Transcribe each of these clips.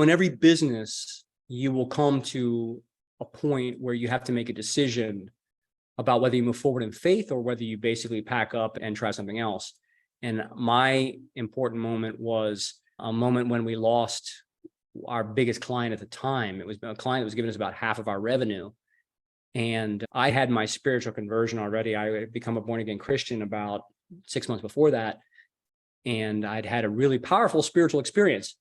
In every business, you will come to a point where you have to make a decision about whether you move forward in faith or whether you basically pack up and try something else. And my important moment was a moment when we lost our biggest client at the time. It was a client that was giving us about half of our revenue. And I had my spiritual conversion already. I had become a born again Christian about 6 months before that. And I'd had a really powerful spiritual experience.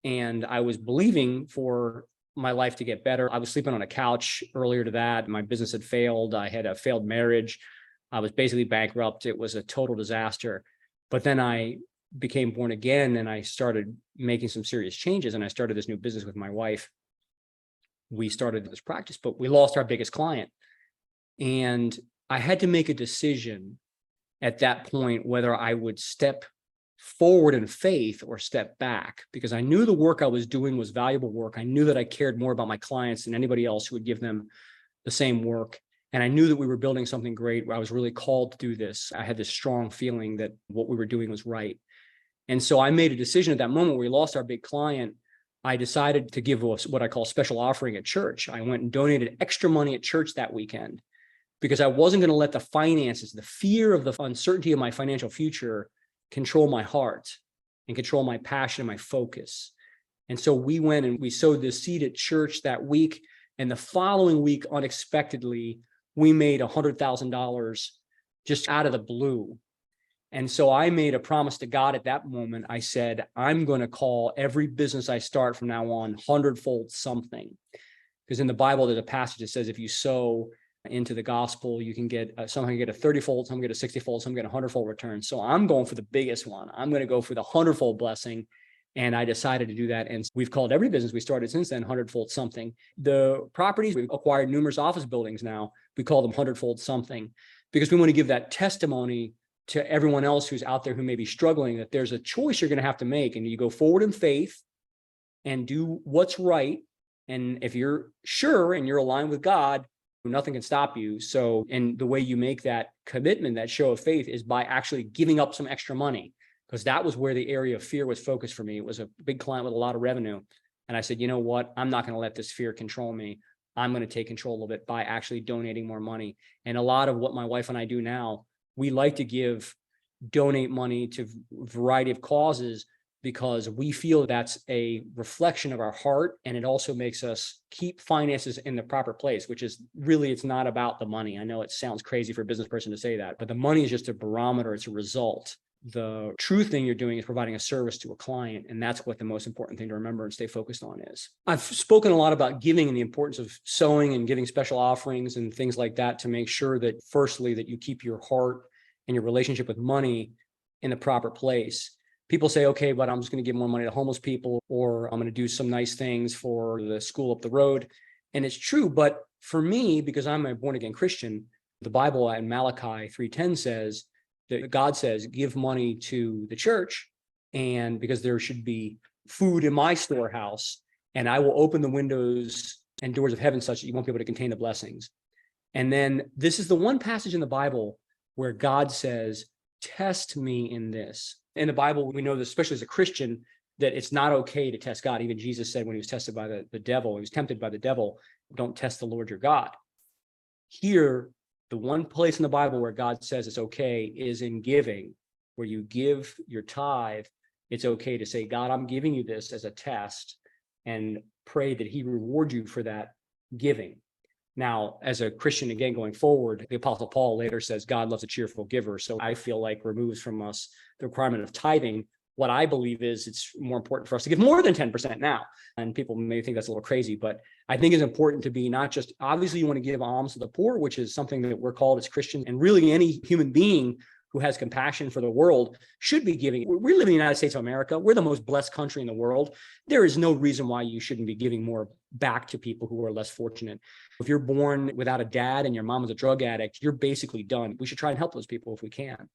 And I was believing for my life to get better. I was sleeping on a couch earlier to that. My business had failed. I had a failed marriage. I was basically bankrupt. It was a total disaster. But then I became born again and I started making some serious changes. And I started this new business with my wife. We started this practice, but we lost our biggest client. And I had to make a decision at that point whether I would step forward in faith or step back, because I knew the work I was doing was valuable work. I knew that I cared more about my clients than anybody else who would give them the same work. And I knew that we were building something great. I was really called to do this. I had this strong feeling that what we were doing was right. And so I made a decision at that moment where we lost our big client. I decided to give what I call a special offering at church. I went and donated extra money at church that weekend because I wasn't going to let the finances, the fear of the uncertainty of my financial future control my heart and control my passion and my focus. And so we went and we sowed this seed at church that week. And the following week, unexpectedly, we made $100,000 just out of the blue. And so I made a promise to God at that moment. I said, I'm going to call every business I start from now on 100-fold something. Because in the Bible, there's a passage that says if you sow into the gospel, you can get some can get a 30-fold, some get a 60-fold, some get a 100-fold return. So I'm going for the biggest one. I'm going to go for the 100-fold blessing. And I decided to do that. And we've called every business we started since then 100-fold something. The properties, we've acquired numerous office buildings now. We call them 100-fold something because we want to give that testimony to everyone else who's out there who may be struggling, that there's a choice you're going to have to make. And you go forward in faith and do what's right. And if you're sure and you're aligned with God, nothing can stop you. So, and the way you make that commitment, that show of faith, is by actually giving up some extra money, because that was where the area of fear was focused for me. It was a big client with a lot of revenue. And I said, you know what? I'm not going to let this fear control me. I'm going to take control of it by actually donating more money. And a lot of what my wife and I do now, we like to donate money to a variety of causes because we feel that's a reflection of our heart. And it also makes us keep finances in the proper place, which is really, it's not about the money. I know it sounds crazy for a business person to say that, but the money is just a barometer. It's a result. The true thing you're doing is providing a service to a client. And that's what the most important thing to remember and stay focused on is. I've spoken a lot about giving and the importance of sowing and giving special offerings and things like that to make sure that, firstly, that you keep your heart and your relationship with money in the proper place. People say, okay, but I'm just going to give more money to homeless people, or I'm going to do some nice things for the school up the road. And it's true. But for me, because I'm a born again Christian, the Bible in Malachi 3:10 says that God says, give money to the church, and because there should be food in my storehouse, and I will open the windows and doors of heaven such that you won't be able to contain the blessings. And then this is the one passage in the Bible where God says, test me in this. In the Bible, we know that, especially as a Christian, that it's not okay to test God. Even Jesus said when he was tested by the devil, he was tempted by the devil, don't test the Lord your God. Here, the one place in the Bible where God says it's okay is in giving, where you give your tithe. It's okay to say, God, I'm giving you this as a test, and pray that he reward you for that giving. Now, as a Christian, again, going forward, the Apostle Paul later says, God loves a cheerful giver. So I feel like removes from us the requirement of tithing. What I believe is it's more important for us to give more than 10% now. And people may think that's a little crazy, but I think it's important to be not just, obviously you want to give alms to the poor, which is something that we're called as Christians, and really any human being who has compassion for the world should be giving. We live in the United States of America. We're the most blessed country in the world. There is no reason why you shouldn't be giving more back to people who are less fortunate. If you're born without a dad and your mom is a drug addict, you're basically done. We should try and help those people if we can.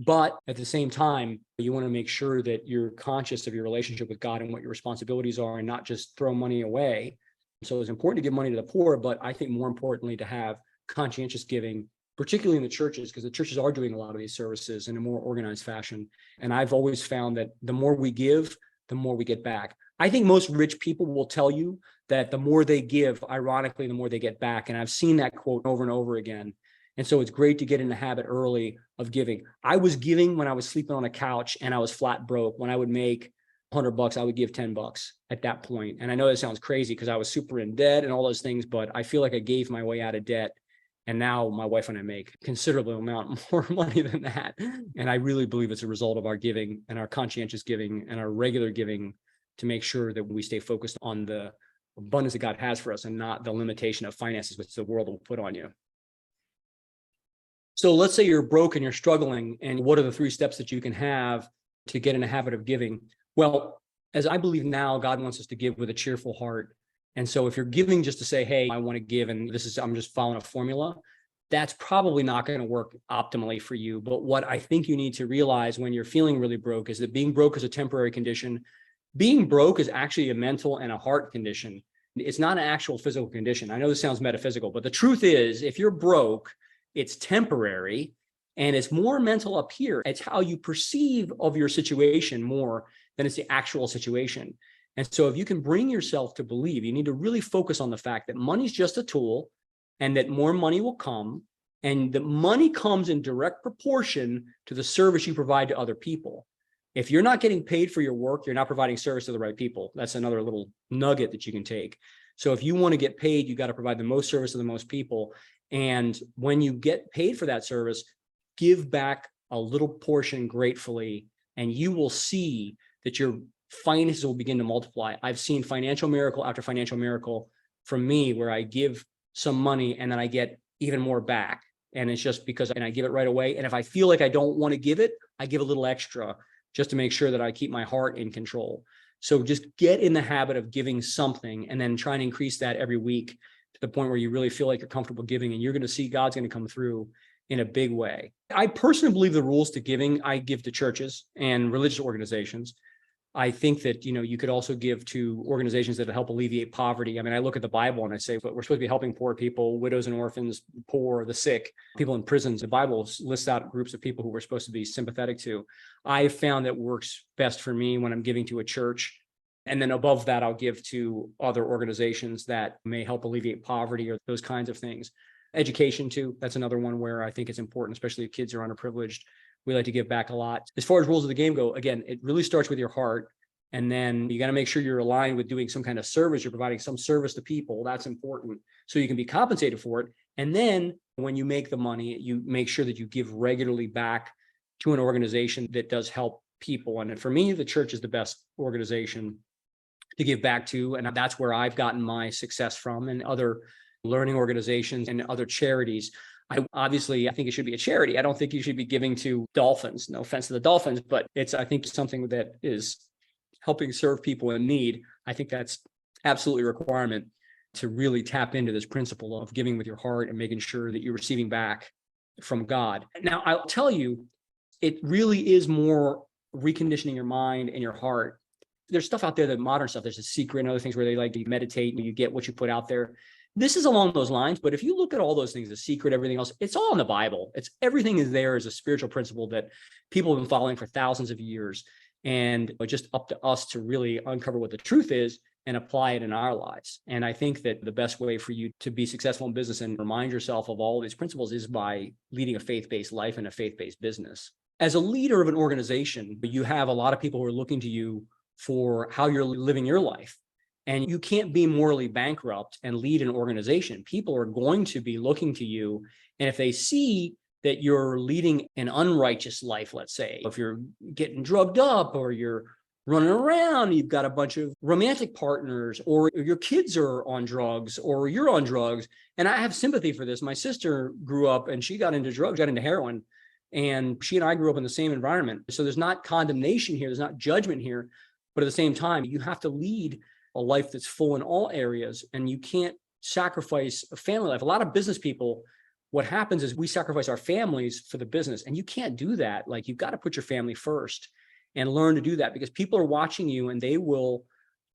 But at the same time, you want to make sure that you're conscious of your relationship with God and what your responsibilities are, and not just throw money away. So it's important to give money to the poor, but I think more importantly to have conscientious giving, particularly in the churches, because the churches are doing a lot of these services in a more organized fashion. And I've always found that the more we give, the more we get back. I think most rich people will tell you that the more they give, ironically, the more they get back. And I've seen that quote over and over again. And so it's great to get in the habit early of giving. I was giving when I was sleeping on a couch and I was flat broke. When I would make $100, I would give $10 at that point. And I know that sounds crazy because I was super in debt and all those things, but I feel like I gave my way out of debt. And now my wife and I make a considerable amount more money than that. And I really believe it's a result of our giving and our conscientious giving and our regular giving to make sure that we stay focused on the abundance that God has for us and not the limitation of finances which the world will put on you. So let's say you're broke and you're struggling, and what are the 3 steps that you can have to get in a habit of giving? Well, as I believe now, God wants us to give with a cheerful heart. And so if you're giving just to say, hey, I want to give, and I'm just following a formula, that's probably not going to work optimally for you. But what I think you need to realize when you're feeling really broke is that being broke is a temporary condition. Being broke is actually a mental and a heart condition. It's not an actual physical condition. I know this sounds metaphysical, but the truth is, if you're broke, it's temporary and it's more mental up here. It's how you perceive of your situation more than it's the actual situation. And so if you can bring yourself to believe, you need to really focus on the fact that money's just a tool and that more money will come, and that money comes in direct proportion to the service you provide to other people. If you're not getting paid for your work, you're not providing service to the right people. That's another little nugget that you can take. So if you want to get paid, you got to provide the most service to the most people. And when you get paid for that service, give back a little portion gratefully, and you will see that your finances will begin to multiply. I've seen financial miracle after financial miracle from me where I give some money and then I get even more back. And it's just because, and I give it right away. And if I feel like I don't want to give it, I give a little extra just to make sure that I keep my heart in control. So just get in the habit of giving something and then try and increase that every week to the point where you really feel like you're comfortable giving, and you're going to see God's going to come through in a big way. I personally believe the rules to giving, I give to churches and religious organizations. I think that, you could also give to organizations that help alleviate poverty. I mean, I look at the Bible and I say, but we're supposed to be helping poor people, widows and orphans, poor, the sick, people in prisons. The Bible lists out groups of people who we're supposed to be sympathetic to. I found that works best for me when I'm giving to a church. And then above that, I'll give to other organizations that may help alleviate poverty or those kinds of things. Education too, that's another one where I think it's important, especially if kids are underprivileged. We like to give back a lot. As far as rules of the game go, again, it really starts with your heart. And then you got to make sure you're aligned with doing some kind of service. You're providing some service to people. That's important. So you can be compensated for it. And then when you make the money, you make sure that you give regularly back to an organization that does help people. And for me, the church is the best organization to give back to. And that's where I've gotten my success from, and other learning organizations and other charities. I think it should be a charity. I don't think you should be giving to dolphins. No offense to the dolphins, but I think something that is helping serve people in need. I think that's absolutely a requirement to really tap into this principle of giving with your heart and making sure that you're receiving back from God. Now, I'll tell you, it really is more reconditioning your mind and your heart. There's stuff out there, that modern stuff, there's a secret and other things where they like to meditate and you get what you put out there. This is along those lines, but if you look at all those things, the secret, everything else, it's all in the Bible. Everything is there as a spiritual principle that people have been following for thousands of years. And it's just up to us to really uncover what the truth is and apply it in our lives. And I think that the best way for you to be successful in business and remind yourself of all of these principles is by leading a faith-based life and a faith-based business. As a leader of an organization, you have a lot of people who are looking to you for how you're living your life. And you can't be morally bankrupt and lead an organization. People are going to be looking to you. And if they see that you're leading an unrighteous life, let's say, if you're getting drugged up or you're running around, you've got a bunch of romantic partners, or your kids are on drugs, or you're on drugs. And I have sympathy for this. My sister grew up and she got into drugs, got into heroin, and she and I grew up in the same environment. So there's not condemnation here. There's not judgment here. But at the same time, you have to lead a life that's full in all areas, and you can't sacrifice a family life. A lot of business people, what happens is we sacrifice our families for the business, and you can't do that. Like, you've got to put your family first and learn to do that, because people are watching you and they will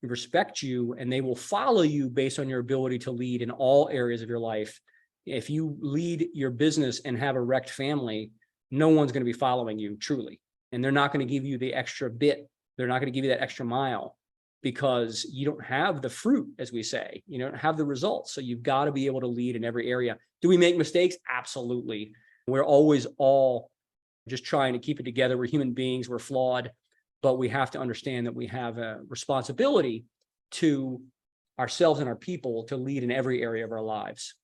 respect you and they will follow you based on your ability to lead in all areas of your life. If you lead your business and have a wrecked family, no one's going to be following you truly, and they're not going to give you the extra bit. They're not going to give you that extra mile. because you don't have the fruit, as we say, you don't have the results. So you've got to be able to lead in every area. Do we make mistakes? Absolutely. We're always all just trying to keep it together. We're human beings, we're flawed, but we have to understand that we have a responsibility to ourselves and our people to lead in every area of our lives.